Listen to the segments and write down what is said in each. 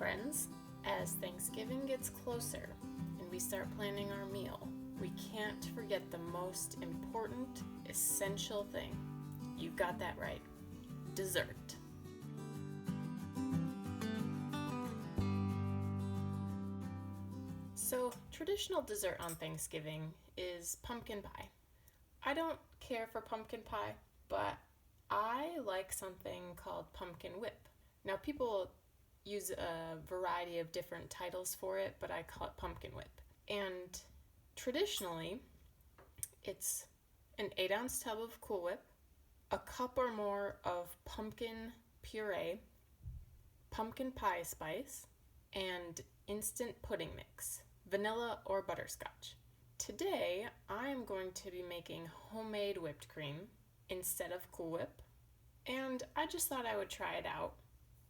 friends, as Thanksgiving gets closer and we start planning our meal, we can't forget the most important, essential thing. You've got that right. Dessert. So, traditional dessert on Thanksgiving is pumpkin pie. I don't care for pumpkin pie, but I like something called pumpkin whip. Now, people use a variety of different titles for it, but I call it pumpkin whip. And traditionally, it's an 8-ounce tub of Cool Whip, a cup or more of pumpkin puree, pumpkin pie spice, and instant pudding mix, vanilla or butterscotch. Today, I'm going to be making homemade whipped cream instead of Cool Whip, and I just thought I would try it out.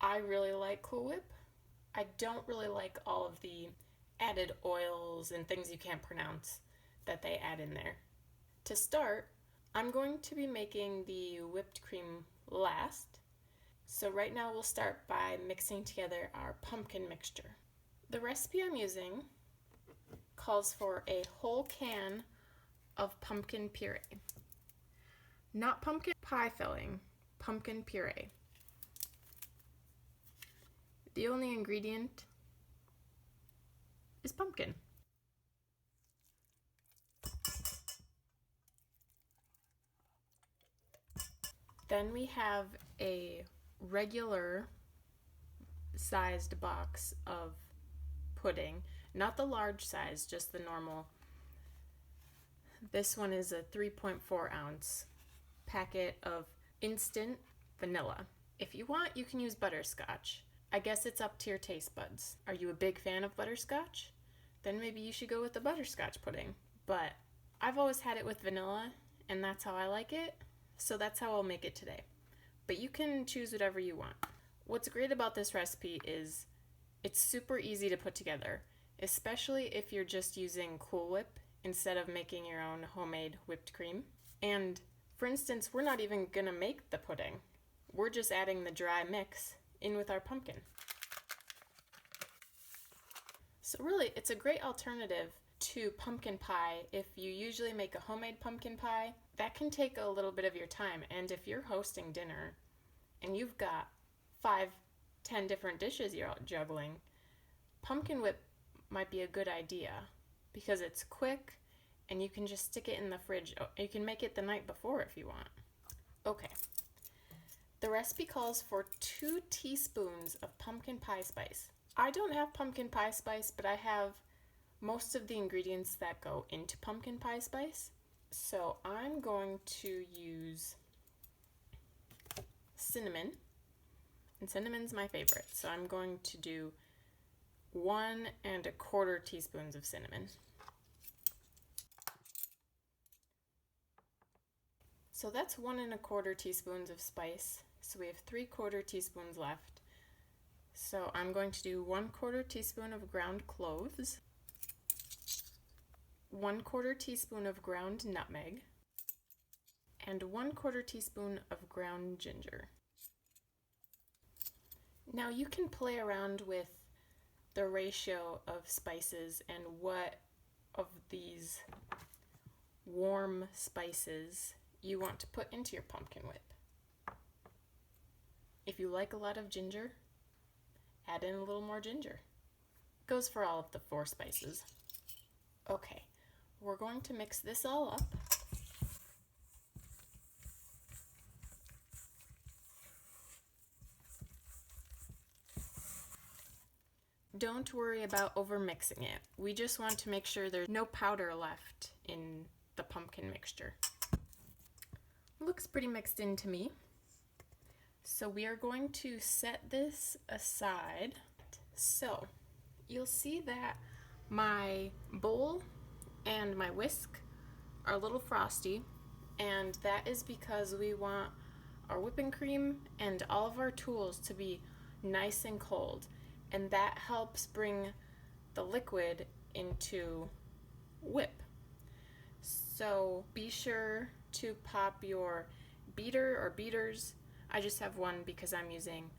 I really like Cool Whip. I don't really like all of the added oils and things you can't pronounce that they add in there. To start, I'm going to be making the whipped cream last. So right now we'll start by mixing together our pumpkin mixture. The recipe I'm using calls for a whole can of pumpkin puree. Not pumpkin pie filling, pumpkin puree. The only ingredient is pumpkin. Then we have a regular sized box of pudding, not the large size, just the normal. This one is a 3.4 ounce packet of instant vanilla. If you want, you can use butterscotch. I guess it's up to your taste buds. Are you a big fan of butterscotch? Then maybe you should go with the butterscotch pudding. But I've always had it with vanilla, and that's how I like it. So that's how I'll make it today. But you can choose whatever you want. What's great about this recipe is it's super easy to put together, especially if you're just using Cool Whip instead of making your own homemade whipped cream. And for instance, we're not even gonna make the pudding. We're just adding the dry mix in with our pumpkin. So really, it's a great alternative to pumpkin pie. If you usually make a homemade pumpkin pie, that can take a little bit of your time. And if you're hosting dinner and you've got 5-10 different dishes you're juggling, pumpkin whip might be a good idea because it's quick and you can just stick it in the fridge. You can make it the night before if you want. Okay. The recipe calls for 2 teaspoons of pumpkin pie spice. I don't have pumpkin pie spice, but I have most of the ingredients that go into pumpkin pie spice. So I'm going to use cinnamon, and cinnamon's my favorite. So I'm going to do 1 1/4 teaspoons of cinnamon. So that's 1 1/4 teaspoons of spice. So we have 3/4 teaspoons left. So I'm going to do 1/4 teaspoon of ground cloves, 1/4 teaspoon of ground nutmeg, and 1/4 teaspoon of ground ginger. Now you can play around with the ratio of spices and what of these warm spices you want to put into your pumpkin whip. If you like a lot of ginger, add in a little more ginger. Goes for all of the 4 spices. Okay, we're going to mix this all up. Don't worry about over mixing it. We just want to make sure there's no powder left in the pumpkin mixture. Looks pretty mixed in to me. So we are going to set this aside. So you'll see that my bowl and my whisk are a little frosty, and that is because we want our whipping cream and all of our tools to be nice and cold, and that helps bring the liquid into whip. So be sure to pop your beater or beaters. I just have one because I'm using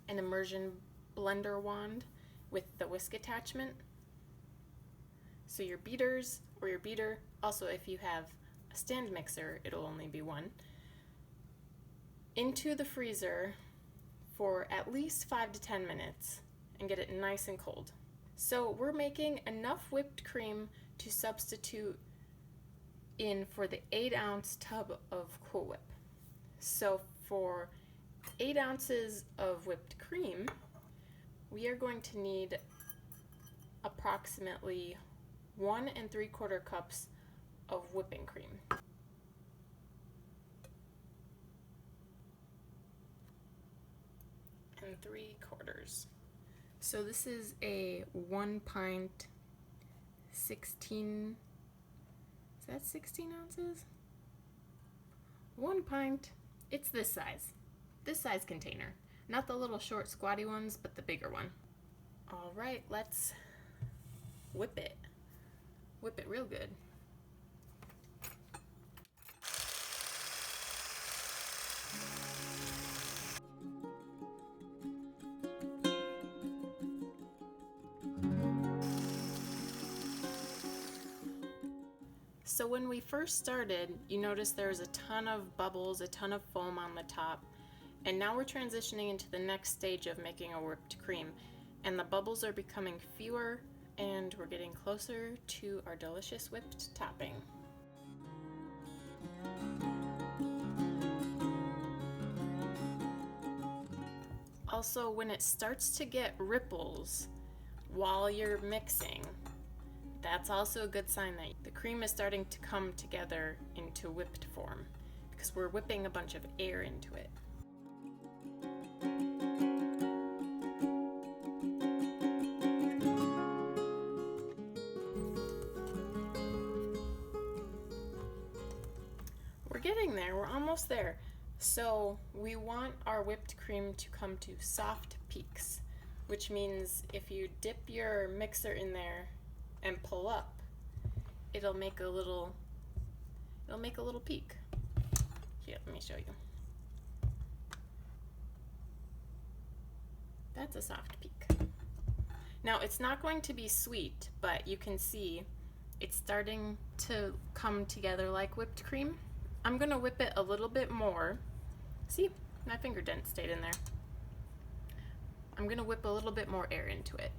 an immersion blender wand with the whisk attachment. So your beaters or your beater, also if you have a stand mixer, it'll only be one, into the freezer for at least 5 to 10 minutes and get it nice and cold. So we're making enough whipped cream to substitute in for the 8-ounce tub of Cool Whip. So for 8 ounces of whipped cream, we are going to need approximately 1 3/4 cups of whipping cream. And 3/4. So this is a 1 pint, 16, is that 16 ounces? 1 pint, it's this size container. Not the little short squatty ones, but the bigger one. All right, let's whip it. Whip it real good. So when we first started, you notice there was a ton of bubbles, a ton of foam on the top, and now we're transitioning into the next stage of making a whipped cream, and the bubbles are becoming fewer, and we're getting closer to our delicious whipped topping. Also, when it starts to get ripples while you're mixing, that's also a good sign that the cream is starting to come together into whipped form, because we're whipping a bunch of air into it. We're getting there, we're almost there. So we want our whipped cream to come to soft peaks, which means if you dip your mixer in there and pull up, it'll make a little peak. Here, let me show you. That's a soft peak. Now it's not going to be sweet, but you can see it's starting to come together like whipped cream. I'm gonna whip it a little bit more. See, my finger dent stayed in there. I'm gonna whip a little bit more air into it.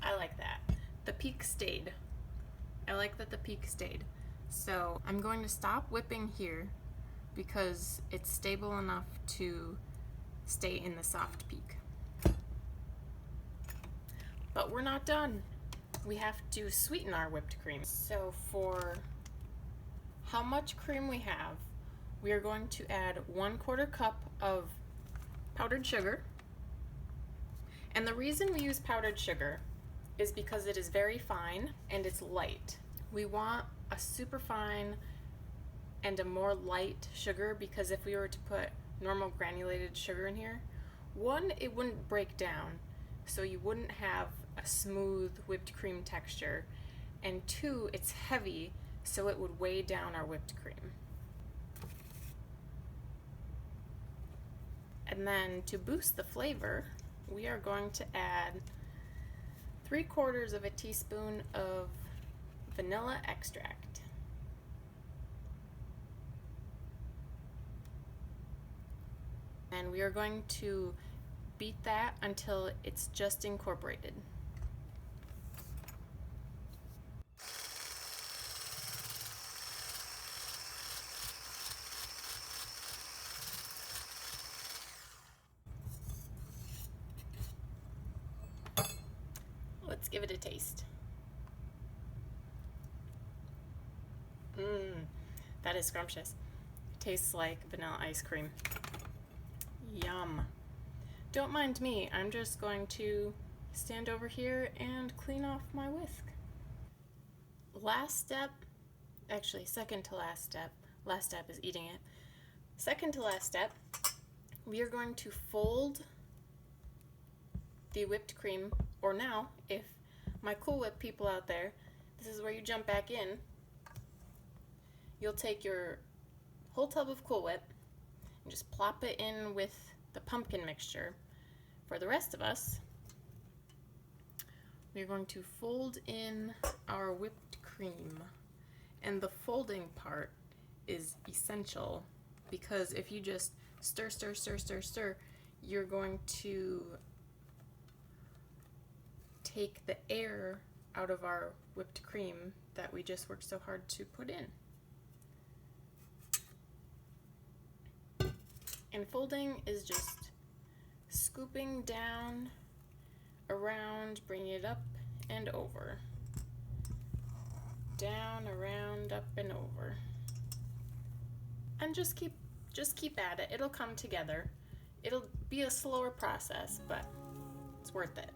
I like that. The peak stayed. I like that the peak stayed. So I'm going to stop whipping here because it's stable enough to stay in the soft peak. But we're not done. We have to sweeten our whipped cream. So for how much cream we have, we are going to add 1/4 cup of powdered sugar. And the reason we use powdered sugar is because it is very fine and it's light. We want a super fine and a more light sugar, because if we were to put normal granulated sugar in here, one, it wouldn't break down, so you wouldn't have a smooth whipped cream texture, and two, it's heavy, so it would weigh down our whipped cream. And then to boost the flavor, we are going to add 3/4 of a teaspoon of vanilla extract. And we are going to beat that until it's just incorporated. Let's give it a taste. That is scrumptious. It tastes like vanilla ice cream. Yum. Don't mind me, I'm just going to stand over here and clean off my whisk. Last step, actually second to last step is eating it. Second to last step, we are going to fold the whipped cream, or now, if my Cool Whip people out there, this is where you jump back in. You'll take your whole tub of Cool Whip and just plop it in with the pumpkin mixture. For the rest of us, we're going to fold in our whipped cream. And the folding part is essential because if you just stir, stir, stir, stir, stir, you're going to take the air out of our whipped cream that we just worked so hard to put in. And folding is just scooping down, around, bringing it up and over. Down, around, up and over. And just keep at it. It'll come together. It'll be a slower process, but it's worth it.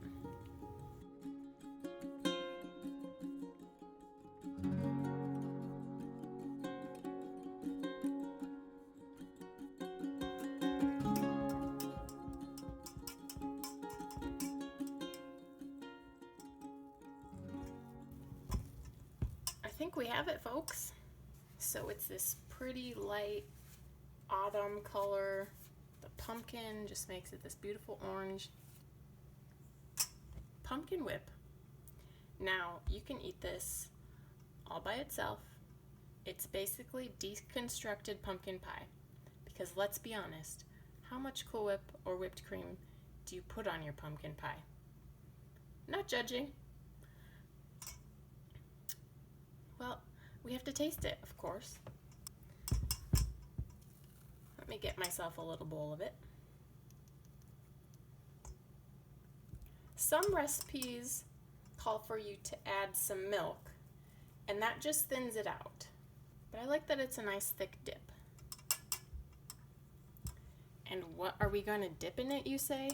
I think we have it, folks. So it's this pretty light autumn color. The pumpkin just makes it this beautiful orange. Pumpkin whip. Now, you can eat this all by itself. It's basically deconstructed pumpkin pie. Because let's be honest, how much Cool Whip or whipped cream do you put on your pumpkin pie? Not judging. Well, we have to taste it, of course. Let me get myself a little bowl of it. Some recipes call for you to add some milk, and that just thins it out. But I like that it's a nice thick dip. And what are we going to dip in it, you say?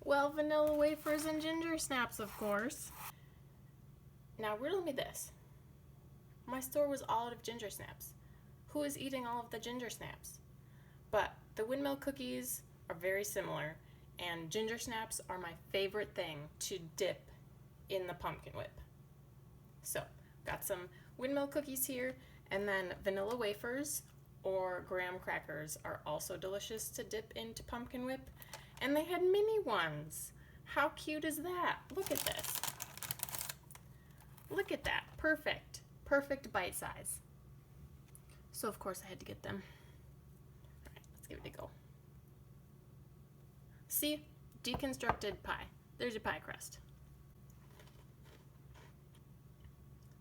Well, vanilla wafers and ginger snaps, of course. Now riddle me this. My store was all out of ginger snaps. Who is eating all of the ginger snaps? But the windmill cookies are very similar, and ginger snaps are my favorite thing to dip in the pumpkin whip. So, got some windmill cookies here, and then vanilla wafers or graham crackers are also delicious to dip into pumpkin whip. And they had mini ones. How cute is that? Look at this. Look at that. Perfect. Perfect bite size. So of course I had to get them. All right, let's give it a go. See? Deconstructed pie. There's your pie crust.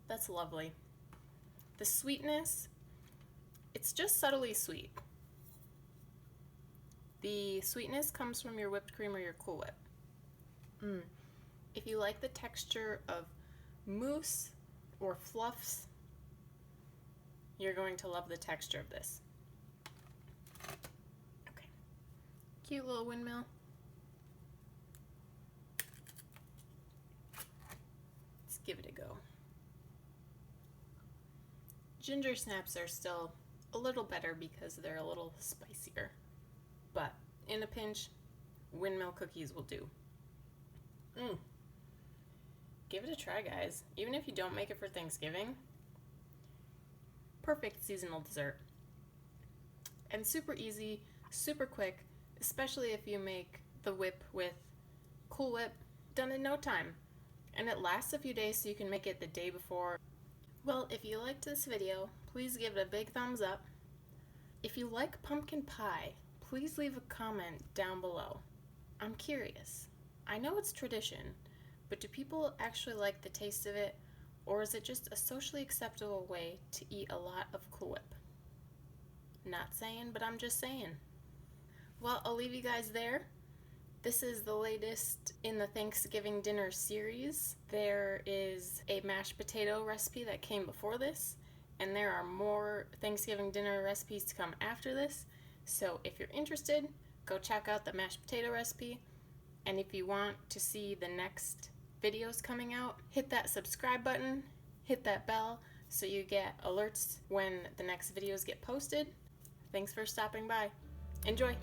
That's lovely. The sweetness, it's just subtly sweet. The sweetness comes from your whipped cream or your Cool Whip. If you like the texture of mousse or fluffs, you're going to love the texture of this. Okay, cute little windmill. Let's give it a go. Ginger snaps are still a little better because they're a little spicier, but in a pinch, windmill cookies will do. Give it a try, guys. Even if you don't make it for Thanksgiving, perfect seasonal dessert. And super easy, super quick, especially if you make the whip with Cool Whip, done in no time. And it lasts a few days so you can make it the day before. Well, if you liked this video, please give it a big thumbs up. If you like pumpkin pie, please leave a comment down below. I'm curious. I know it's tradition, but do people actually like the taste of it, or is it just a socially acceptable way to eat a lot of Cool Whip? Not saying, but I'm just saying. Well, I'll leave you guys there. This is the latest in the Thanksgiving dinner series. There is a mashed potato recipe that came before this, and there are more Thanksgiving dinner recipes to come after this. So if you're interested, go check out the mashed potato recipe. And if you want to see the next videos coming out, hit that subscribe button, hit that bell so you get alerts when the next videos get posted. Thanks for stopping by. Enjoy!